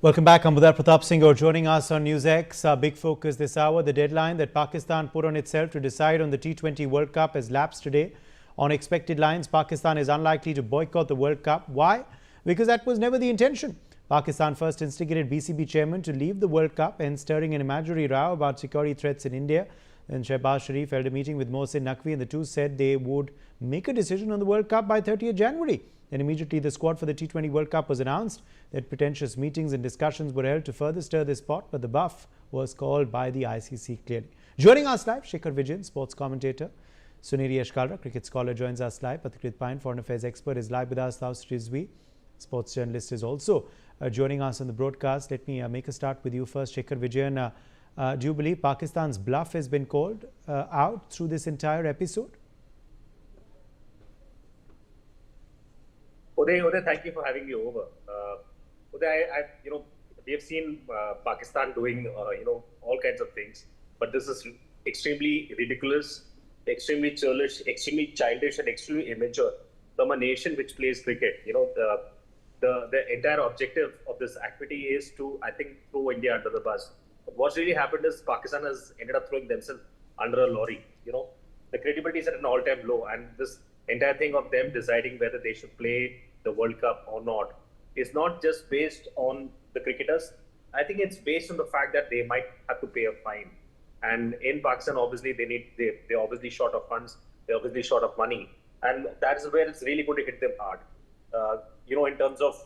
Welcome back. I'm Budar Pratap Singh. You're joining us on NewsX. Our big focus this hour, the deadline that Pakistan put on itself to decide on the T20 World Cup has lapsed today. On expected lines, Pakistan is unlikely to boycott the World Cup. Why? Because that was never the intention. Pakistan first instigated PCB chairman to leave the World Cup and stirring an imaginary row about security threats in India. Then Shehbaz Sharif held a meeting with Mohsin Naqvi and the two said they would make a decision on the World Cup by 30th January. Then immediately the squad for the T20 World Cup was announced. That pretentious meetings and discussions were held to further stir this pot, but the buff was called by the ICC clearly. Joining us live, Shekhar Vijayan, sports commentator. Suniri Ashkalra, cricket scholar, joins us live. Pathikrit Pine, foreign affairs expert, is live with us. Taus Rizvi, sports journalist, is also joining us on the broadcast. Let me make a start with you first, Shekhar Vijayan. Do you believe Pakistan's bluff has been called out through this entire episode? Uday, thank you for having me over. Uday, we have seen Pakistan doing, all kinds of things, but this is extremely ridiculous, extremely churlish, extremely childish, and extremely immature from a nation which plays cricket. The entire objective of this activity is to, I think, throw India under the bus. But what's really happened is Pakistan has ended up throwing themselves under a lorry. The credibility is at an all-time low, and this entire thing of them deciding whether they should play the World Cup or not is not just based on the cricketers. I think it's based on the fact that they might have to pay a fine. And in Pakistan, obviously, they're obviously short of funds, they're obviously short of money. And that's where it's really going to hit them hard. In terms of...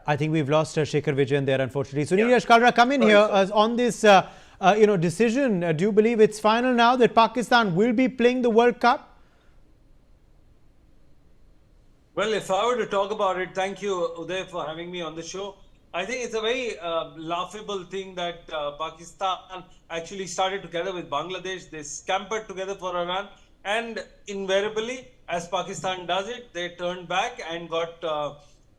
I think we've lost Shekhar Vijayan there, unfortunately. So, Suniri Ashkalra, come in here on this decision. Do you believe it's final now that Pakistan will be playing the World Cup? Well, if I were to talk about it, thank you, Uday, for having me on the show. I think it's a very laughable thing that Pakistan actually started together with Bangladesh. They scampered together for a run, and invariably, as Pakistan does it, they turned back and got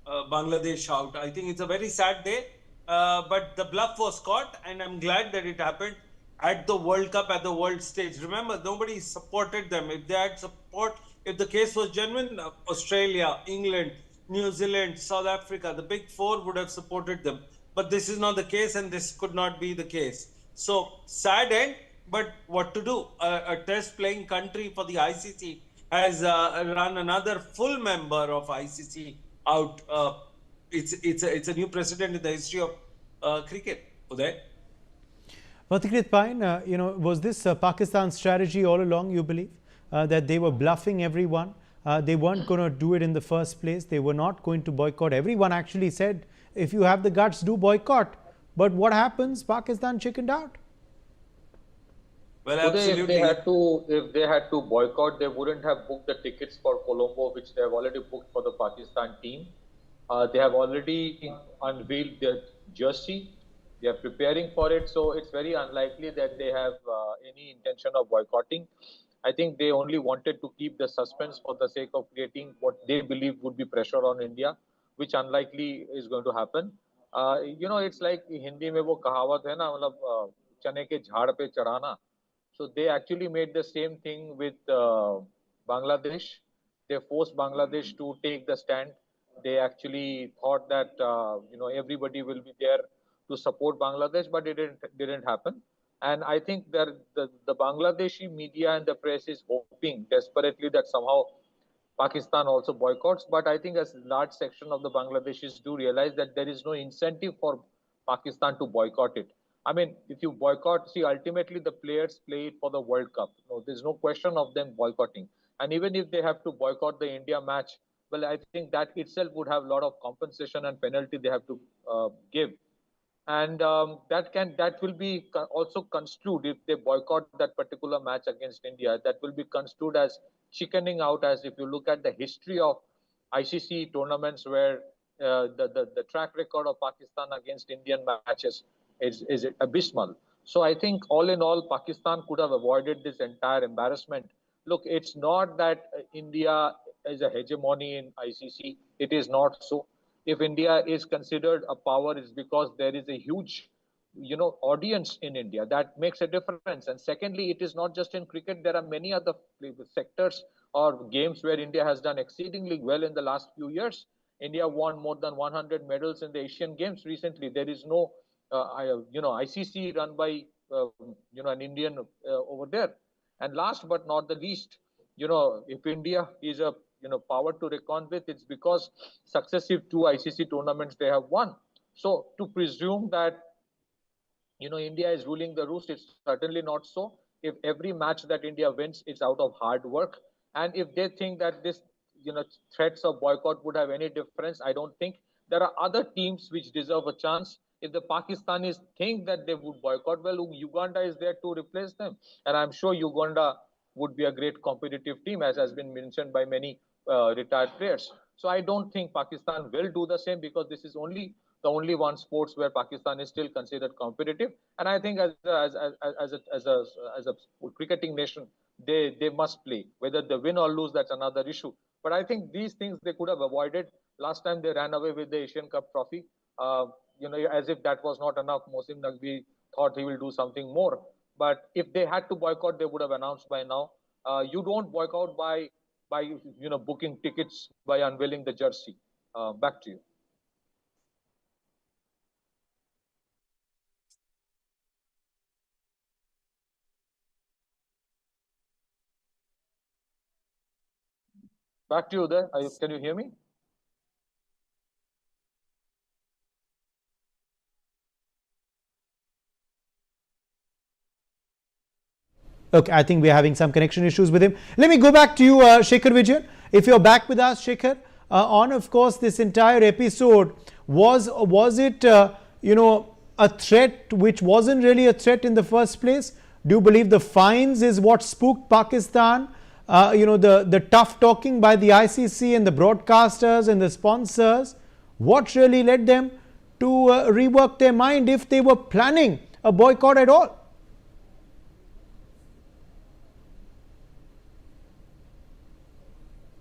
Bangladesh out. I think it's a very sad day, but the bluff was caught, and I'm glad that it happened at the World Cup, at the world stage. Remember, nobody supported them. If they had support, if the case was genuine, Australia, England, New Zealand, South Africa, the big four would have supported them. But this is not the case, and this could not be the case. So, sad end, but what to do? A test playing country for the ICC has run another full member of ICC out. It's a new precedent in the history of cricket. Uday? Pathikrit Pine, was this Pakistan's strategy all along, you believe? That they were bluffing everyone? They weren't going to do it in the first place. They were not going to boycott. Everyone actually said, if you have the guts, do boycott. But what happens? Pakistan chickened out. Well, absolutely. If they had to boycott, they wouldn't have booked the tickets for Colombo, which they have already booked for the Pakistan team. They have already unveiled their jersey. They are preparing for it. So it's very unlikely that they have any intention of boycotting. I think they only wanted to keep the suspense for the sake of creating what they believe would be pressure on India, which unlikely is going to happen. It's like Hindi mein wo kahawat hai na, matlab chane ke jhaad pe chढ़ाना. So they actually made the same thing with Bangladesh. They forced Bangladesh to take the stand. They actually thought that everybody will be there to support Bangladesh, but it didn't happen. And I think that the Bangladeshi media and the press is hoping desperately that somehow Pakistan also boycotts. But I think a large section of the Bangladeshis do realize that there is no incentive for Pakistan to boycott it. I mean, if you boycott, see, ultimately the players play it for the World Cup. There's no question of them boycotting. And even if they have to boycott the India match, well, I think that itself would have a lot of compensation and penalty they have to give. And that will be also construed, if they boycott that particular match against India, that will be construed as chickening out. As if you look at the history of ICC tournaments where the track record of Pakistan against Indian matches is abysmal. So I think all in all, Pakistan could have avoided this entire embarrassment. Look, it's not that India is a hegemony in ICC. It is not so. If India is considered a power, it's because there is a huge audience in India. That makes a difference. And secondly, it is not just in cricket. There are many other sectors or games where India has done exceedingly well in the last few years. India won more than 100 medals in the Asian Games recently. There is no, ICC run by, an Indian over there. And last but not the least, if India is a, power to reckon with, it's because successive two ICC tournaments they have won. So to presume that India is ruling the roost, it's certainly not so. If every match that India wins, it's out of hard work. And if they think that this, threats of boycott would have any difference, I don't think. There are other teams which deserve a chance. If the Pakistanis think that they would boycott, well, Uganda is there to replace them. And I'm sure Uganda would be a great competitive team, as has been mentioned by many retired players. So I don't think Pakistan will do the same, because this is the only one sports where Pakistan is still considered competitive. And I think as a cricketing nation, they must play. Whether they win or lose, that's another issue. But I think these things they could have avoided. Last time they ran away with the Asian Cup trophy, as if that was not enough. Mosim Naqvi thought he will do something more. But if they had to boycott, they would have announced by now. You don't boycott by booking tickets, by unveiling the jersey. Back to you. Back to you there. Can you hear me? Okay, I think we're having some connection issues with him. Let me go back to you, Shekhar Vijayan. If you're back with us, Shekhar, on, of course, this entire episode, was it, a threat which wasn't really a threat in the first place? Do you believe the fines is what spooked Pakistan? The tough talking by the ICC and the broadcasters and the sponsors? What really led them to rework their mind if they were planning a boycott at all?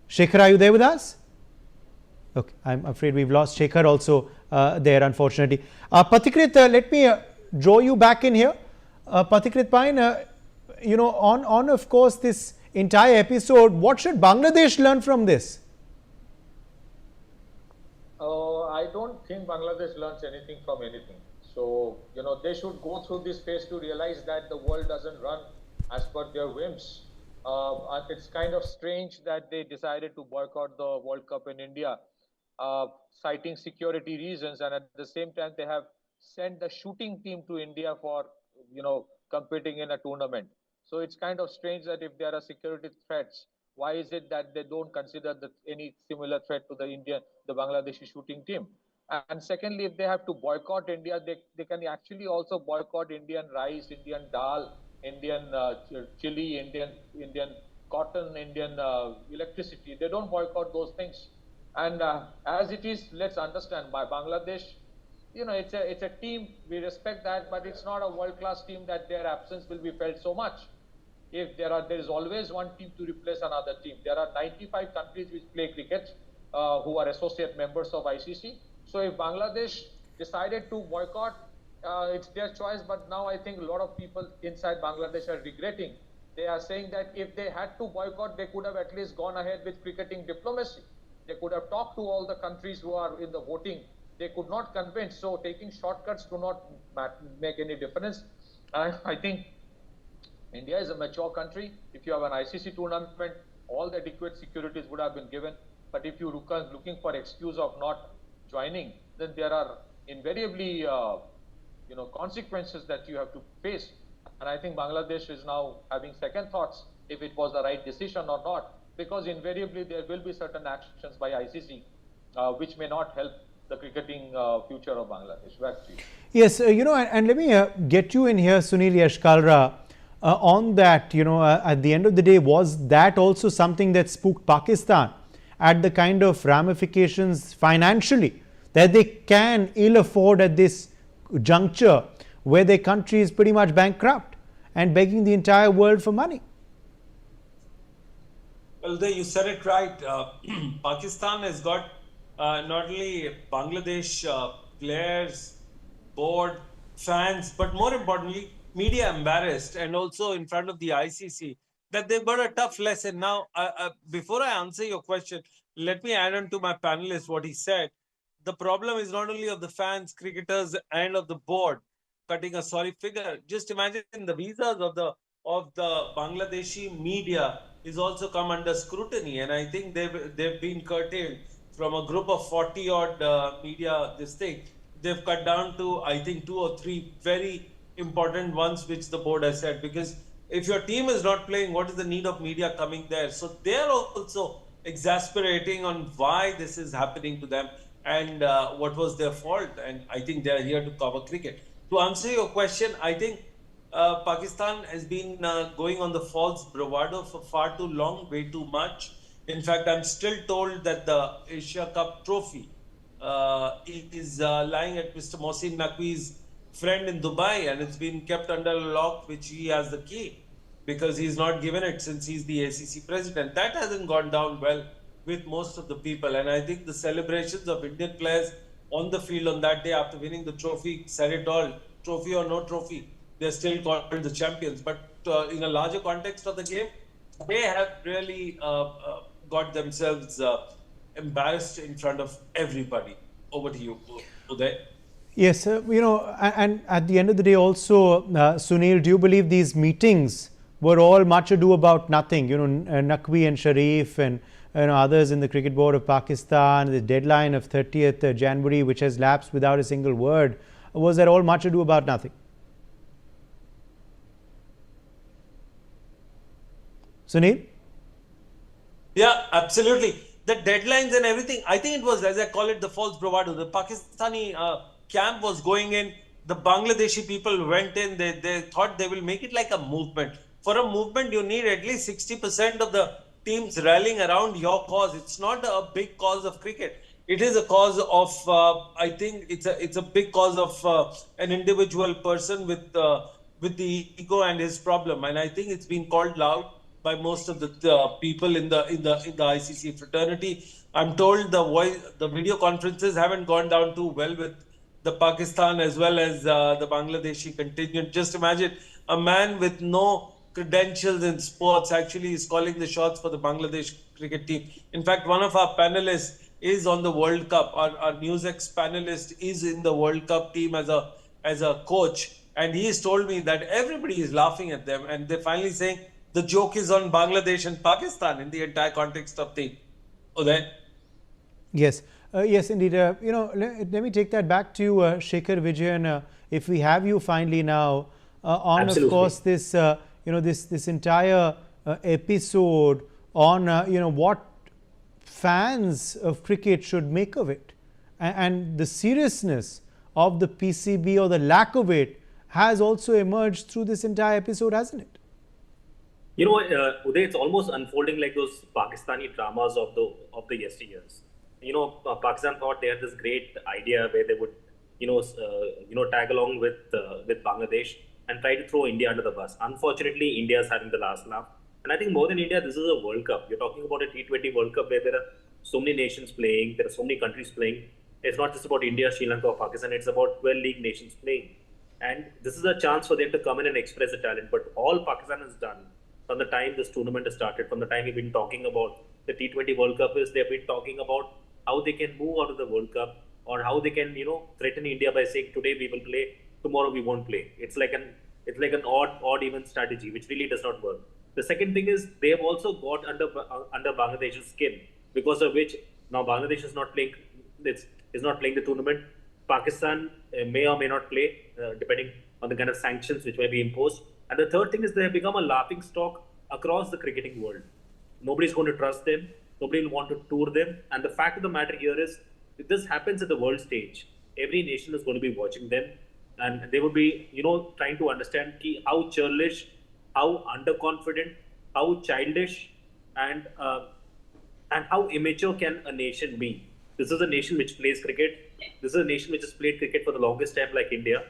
Shekhar, are you there with us? Okay, I'm afraid we've lost Shekhar also there, unfortunately. Pathikrit, let me draw you back in here. Pathikrit Pine, on, of course, this entire episode, what should Bangladesh learn from this? I don't think Bangladesh learns anything from anything. So, they should go through this phase to realize that the world doesn't run as per their whims. It's kind of strange that they decided to boycott the World Cup in India, citing security reasons, and at the same time they have sent the shooting team to India for competing in a tournament. So it's kind of strange that if there are security threats, why is it that they don't consider any similar threat to the Bangladeshi shooting team? And secondly, if they have to boycott India, they can actually also boycott Indian rice, Indian dal, Indian chili, Indian cotton, Indian electricity. They don't boycott those things. And as it is, let's understand, by Bangladesh, it's a team. We respect that, but it's not a world-class team that their absence will be felt so much. If there is always one team to replace another team. There are 95 countries which play cricket who are associate members of ICC. So if Bangladesh decided to boycott, it's their choice, but now I think a lot of people inside Bangladesh are regretting. They are saying that if they had to boycott, they could have at least gone ahead with cricketing diplomacy. They could have talked to all the countries who are in the voting. They could not convince. So taking shortcuts do not make any difference. I think India is a mature country. If you have an ICC tournament, all the adequate securities would have been given. But if you're looking for excuse of not joining, then there are invariably consequences that you have to face. And I think Bangladesh is now having second thoughts if it was the right decision or not, because invariably there will be certain actions by ICC which may not help the cricketing future of Bangladesh. Back to you. Yes, and let me get you in here, Sunil Yashkalra, on that. At the end of the day, was that also something that spooked Pakistan at the kind of ramifications financially that they can ill afford at this juncture where their country is pretty much bankrupt and begging the entire world for money? Well, you said it right. Pakistan has got not only Bangladesh players, board, fans, but more importantly, media embarrassed, and also in front of the ICC, that they've got a tough lesson. Now, before I answer your question, let me add on to my panelist what he said. The problem is not only of the fans, cricketers, and of the board cutting a sorry figure. Just imagine the visas of the Bangladeshi media is also come under scrutiny, and I think they've been curtailed from a group of 40 odd media. This thing they've cut down to, I think, 2 or 3 very important ones, which the board has said. Because if your team is not playing, what is the need of media coming there? So they're also exasperating on why this is happening to them and what was their fault. And I think they're here to cover cricket. To answer your question, I think Pakistan has been going on the false bravado for far too long, way too much. In fact, I'm still told that the Asia Cup trophy is lying at Mr. Mohsin Naqvi's friend in Dubai, and it's been kept under lock, which he has the key, because he's not given it since he's the ACC president. That hasn't gone down well with most of the people, and I think the celebrations of Indian players on the field on that day after winning the trophy said it all. Trophy or no trophy, they're still called the champions. But in a larger context of the game, they have really got themselves embarrassed in front of everybody. Over to you, Uday. Yes, and at the end of the day also, Sunil, do you believe these meetings were all much ado about nothing? Naqvi and Sharif and others in the Cricket Board of Pakistan, the deadline of 30th January, which has lapsed without a single word. Was that all much ado about nothing? Sunil? Yeah, absolutely. The deadlines and everything, I think it was, as I call it, the false bravado. The Pakistani camp was going in, the Bangladeshi people went in, they thought they will make it like a movement. For a movement, you need at least 60% of the teams rallying around your cause. It's not a big cause of cricket. It is a cause of, I think it's a big cause of an individual person with the ego and his problem. And I think it's been called loud by most of the people in the ICC fraternity. I'm told the video conferences haven't gone down too well with the Pakistan as well as the Bangladeshi contingent. Just imagine a man with no credentials in sports actually is calling the shots for the Bangladesh cricket team. In fact, one of our panelists is on the World Cup. Our NewsX panelist is in the World Cup team as a coach, and he has told me that everybody is laughing at them, and they're finally saying the joke is on Bangladesh and Pakistan in the entire context of the Uday. Yes, yes, indeed. Let me take that back to Shekhar Vijayan. If we have you finally now on, Absolutely. of course, this this entire episode on what fans of cricket should make of it, and the seriousness of the PCB or the lack of it has also emerged through this entire episode, hasn't it? Uday, it's almost unfolding like those Pakistani dramas of the yesteryears. Pakistan thought they had this great idea where they would, tag along with Bangladesh and try to throw India under the bus. Unfortunately, India is having the last laugh. And I think more than India, this is a World Cup. You're talking about a T20 World Cup where there are so many nations playing, there are so many countries playing. It's not just about India, Sri Lanka, or Pakistan. It's about 12 league nations playing. And this is a chance for them to come in and express the talent. But all Pakistan has done from the time this tournament has started, from the time we've been talking about the T20 World Cup, is they've been talking about how they can move out of the World Cup, or how they can, threaten India by saying today we will play, tomorrow we won't play. It's like an odd even strategy, which really does not work. The second thing is they have also got under Bangladesh's skin, because of which now Bangladesh is not playing the tournament. Pakistan may or may not play, depending on the kind of sanctions which may be imposed. And the third thing is they have become a laughing stock across the cricketing world. Nobody's going to trust them. Nobody will want to tour them. And the fact of the matter here is, if this happens at the world stage, every nation is going to be watching them, and they would be, trying to understand how churlish, how underconfident, how childish, and how immature can a nation be. This is a nation which plays cricket. This is a nation which has played cricket for the longest time, like India,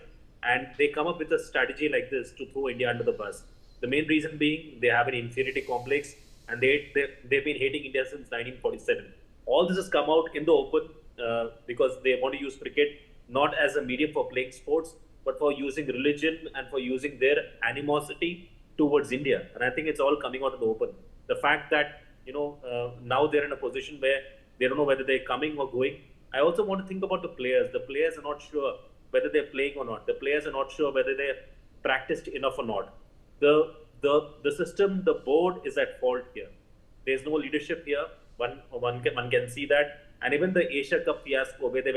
and they come up with a strategy like this to throw India under the bus. The main reason being they have an inferiority complex, and they've been hating India since 1947. All this has come out in the open because they want to use cricket not as a medium for playing sports, but for using religion and for using their animosity towards India. And I think it's all coming out in the open. The fact that, now they're in a position where they don't know whether they're coming or going. I also want to think about the players. The players are not sure whether they're playing or not. The players are not sure whether they're practiced enough or not. The system, the board is at fault here. There's no leadership here. One can see that. And even the Asia Cup fiasco, where they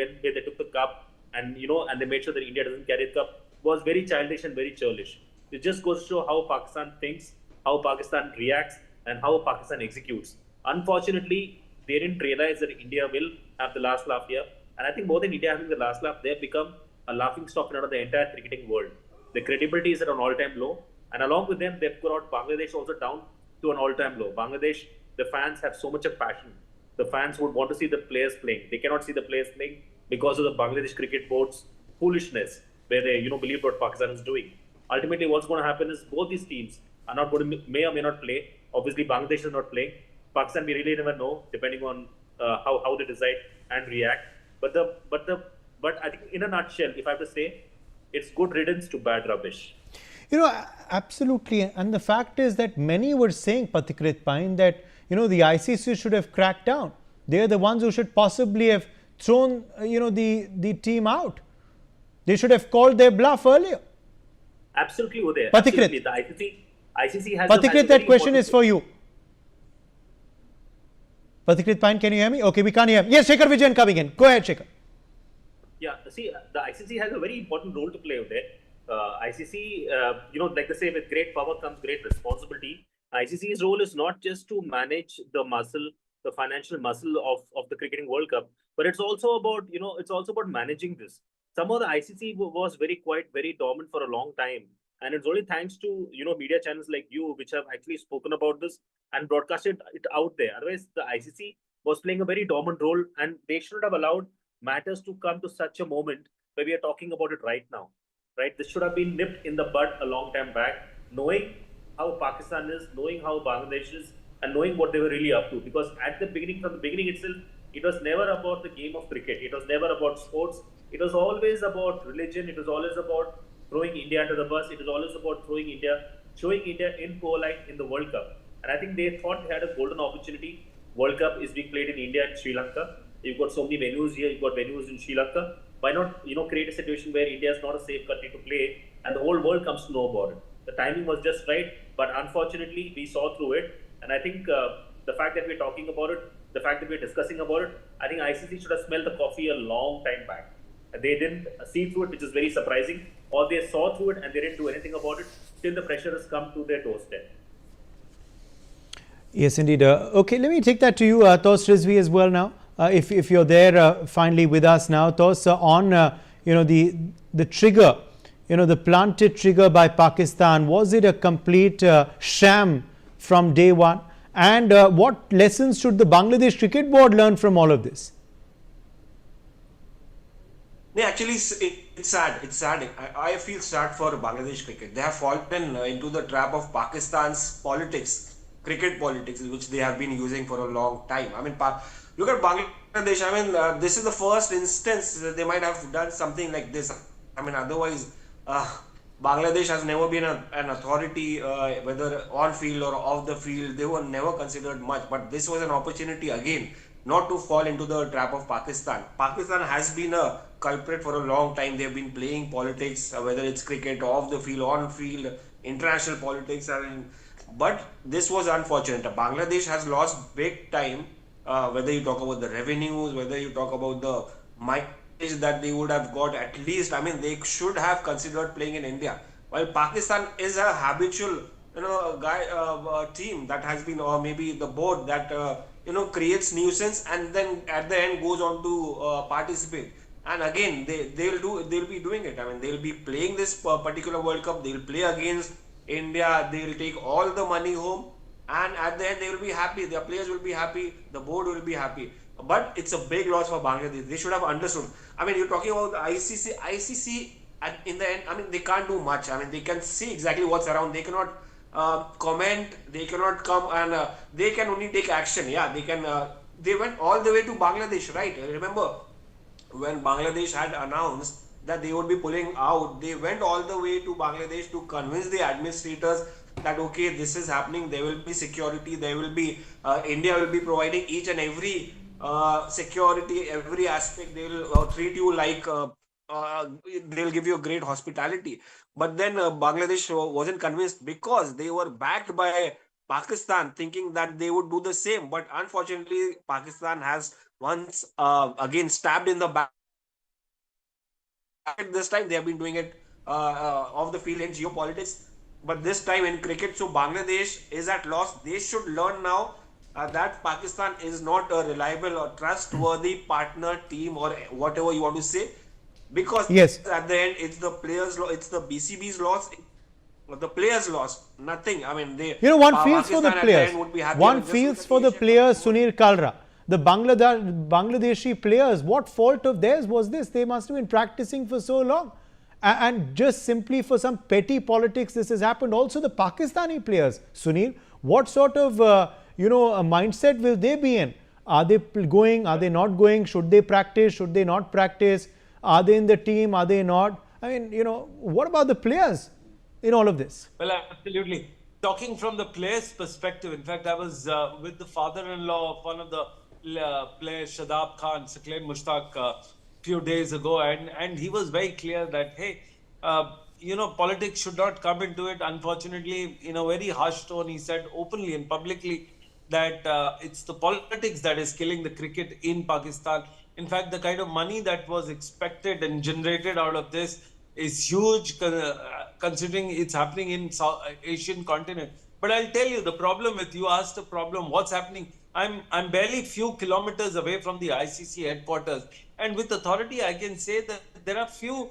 took the cup and and they made sure that India doesn't carry the cup, was very childish and very churlish. It just goes to show how Pakistan thinks, how Pakistan reacts, and how Pakistan executes. Unfortunately, they didn't realize that India will have the last laugh here. And I think more than India having the last laugh, they've become a laughing stock in the entire cricketing world. The credibility is at an all-time low. And along with them, they've brought Bangladesh also down to an all-time low. Bangladesh, the fans have so much of passion. The fans would want to see the players playing. They cannot see the players playing because of the Bangladesh cricket board's foolishness, where they believe what Pakistan is doing. Ultimately, what's going to happen is both these teams are not going to may or may not play. Obviously, Bangladesh is not playing. Pakistan, we really never know, depending on how they decide and react. But I think in a nutshell, if I have to say, it's good riddance to bad rubbish. Absolutely. And the fact is that many were saying, Pathikrit Pine, that the ICC should have cracked down. They're the ones who should possibly have thrown the team out. They should have called their bluff earlier. Absolutely, Uday. Pathikrit. Absolutely. The ICC has Pathikrit, that question is for you. Pathikrit Pine, can you hear me? Okay, we can't hear him. Yes, Shekhar Vijayan coming in. Go ahead, Shekhar. Yeah, see, the ICC has a very important role to play there. ICC, like they say, with great power comes great responsibility. ICC's role is not just to manage the muscle, the financial muscle of the cricketing World Cup, but it's also about, it's also about managing this. Somehow the ICC was very quiet, very dormant for a long time. And it's only thanks to, media channels like you, which have actually spoken about this and broadcasted it out there. Otherwise, the ICC was playing a very dormant role, and they should have allowed matters to come to such a moment where we are talking about it right now. Right? This should have been nipped in the bud a long time back, knowing how Pakistan is, knowing how Bangladesh is, and knowing what they were really up to. Because at the beginning, from the beginning itself, it was never about the game of cricket. It was never about sports. It was always about religion. It was always about throwing India under the bus. It was always about showing India in poor light in the World Cup. And I think they thought they had a golden opportunity. World Cup is being played in India and Sri Lanka. You've got so many venues here. You've got venues in Sri Lanka. Why not, create a situation where India is not a safe country to play and the whole world comes to know about it? The timing was just right, but unfortunately, we saw through it. And I think the fact that we're talking about it, the fact that we're discussing about it, I think ICC should have smelled the coffee a long time back. They didn't see through it, which is very surprising, or they saw through it and they didn't do anything about it. Still, the pressure has come to their doorstep. Yes, indeed. Okay, let me take that to you, Tos Rizvi, as well now. If you're there finally with us now, Tos, on the trigger, the planted trigger by Pakistan, was it a complete sham from day one? And what lessons should the Bangladesh Cricket Board learn from all of this? Yeah, actually, it's sad. It's sad. I feel sad for Bangladesh cricket. They have fallen into the trap of Pakistan's politics, cricket politics, which they have been using for a long time. I mean, look at Bangladesh. I mean, this is the first instance that they might have done something like this. I mean, otherwise, Bangladesh has never been an authority, whether on field or off the field. They were never considered much. But this was an opportunity again, not to fall into the trap of Pakistan. Pakistan has been a culprit for a long time. They've been playing politics, whether it's cricket, off the field, on field, international politics. But this was unfortunate. Bangladesh has lost big time, whether you talk about the revenues, whether you talk about the mileage that they would have got at least. I mean, they should have considered playing in India. While Pakistan is a habitual, team that has been, or maybe the board that, creates nuisance and then at the end goes on to participate. And again, they'll be doing it. I mean, they'll be playing this particular World Cup. They'll play against India. They'll take all the money home, and at the end they will be happy. Their players will be happy. The board will be happy. But it's a big loss for Bangladesh. They should have understood. I mean, you're talking about the ICC. ICC, in the end, I mean, they can't do much. I mean, they can see exactly what's around. They cannot comment. They cannot come and they can only take action. Yeah, they can. They went all the way to Bangladesh, right? Remember when Bangladesh had announced that they would be pulling out, they went all the way to Bangladesh to convince the administrators that okay, this is happening, there will be security, there will be India will be providing each and every security, every aspect. They will treat you like they'll give you a great hospitality. But then Bangladesh wasn't convinced because they were backed by Pakistan, thinking that they would do the same. But unfortunately, Pakistan has once again stabbed in the back. This time they have been doing it off the field in geopolitics, but this time in cricket. So Bangladesh is at loss. They should learn now that Pakistan is not a reliable or trustworthy partner, team, or whatever you want to say, because Yes. at the end it's the players' loss, it's the BCB's loss. The players lost nothing. I mean, they. You know, one feels for the Pakistan at players. end would be happy One just feels with for the Asian players, Cup. Sunil Kalra. The Bangladeshi players, what fault of theirs was this? They must have been practicing for so long. And just simply for some petty politics, this has happened. Also, the Pakistani players, Sunil, what sort of, a mindset will they be in? Are they going? Are they not going? Should they practice? Should they not practice? Are they in the team? Are they not? I mean, what about the players in all of this? Well, absolutely. Talking from the player's perspective, in fact, I was with the father-in-law of one of the players, Shadab Khan, Sakleen Mushtaq, few days ago, and he was very clear that, hey, politics should not come into it. Unfortunately, in a very harsh tone, he said openly and publicly that it's the politics that is killing the cricket in Pakistan. In fact, the kind of money that was expected and generated out of this is huge, considering it's happening in South Asian continent. But I'll tell you, the problem with, you asked the problem, what's happening? I'm barely few kilometers away from the ICC headquarters, and with authority, I can say that there are few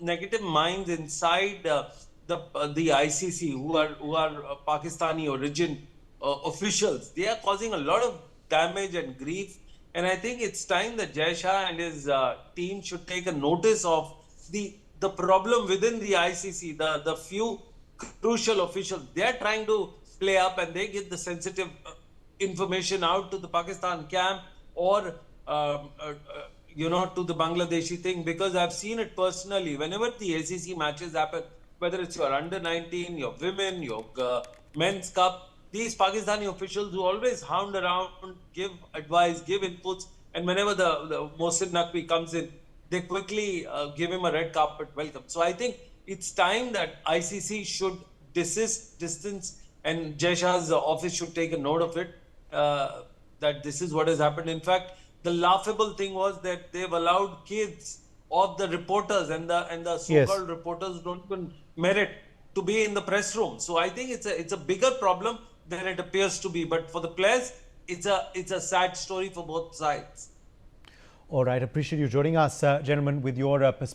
negative minds inside the ICC who are Pakistani origin officials. They are causing a lot of damage and grief, and I think it's time that Jai Shah and his team should take a notice of the problem within the ICC. The few crucial officials, they are trying to play up, and they give the sensitive information out to the Pakistan camp or to the Bangladeshi thing, because I've seen it personally. Whenever the ACC matches happen, whether it's your under 19, your women, your men's cup, these Pakistani officials who always hound around, give advice, give inputs, and whenever the Mohsin Naqvi comes in, they quickly give him a red carpet welcome. So I think it's time that ICC should distance, and Jai Shah's office should take a note of it, that this is what has happened. In fact, the laughable thing was that they've allowed kids of the reporters, and the so-called reporters don't even merit to be in the press room. So I think it's a bigger problem than it appears to be. But for the players, it's a sad story for both sides. All right, appreciate you joining us, gentlemen, with your perspective.